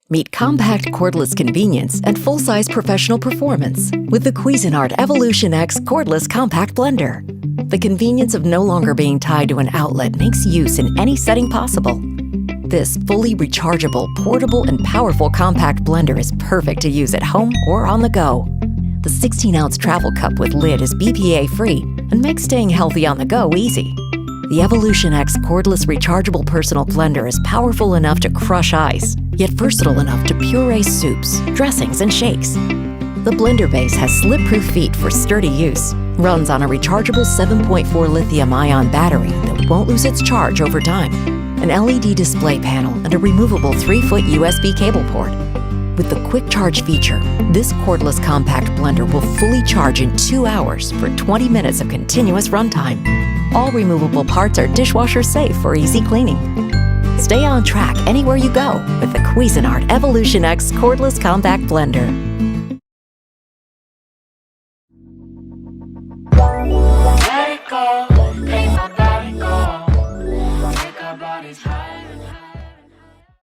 Meet compact cordless convenience and full-size professional performance with the Cuisinart EvolutionX Cordless Compact Blender. The convenience of no longer being tied to an outlet makes use in any setting possible. This fully rechargeable, portable, and powerful compact blender is perfect to use at home or on the go. The 16-ounce travel cup with lid is BPA-free and makes staying healthy on the go easy. The EvolutionX Cordless Rechargeable Personal Blender is powerful enough to crush ice, yet versatile enough to puree soups, dressings, and shakes. The blender base has slip-proof feet for sturdy use, runs on a rechargeable 7.4 lithium-ion battery that won't lose its charge over time, an LED display panel, and a removable 3-foot USB cable port. With the quick charge feature, this cordless compact blender will fully charge in 2 hours for 20 minutes of continuous runtime. All removable parts are dishwasher safe for easy cleaning. Stay on track anywhere you go with the Cuisinart EvolutionX Cordless Compact Blender.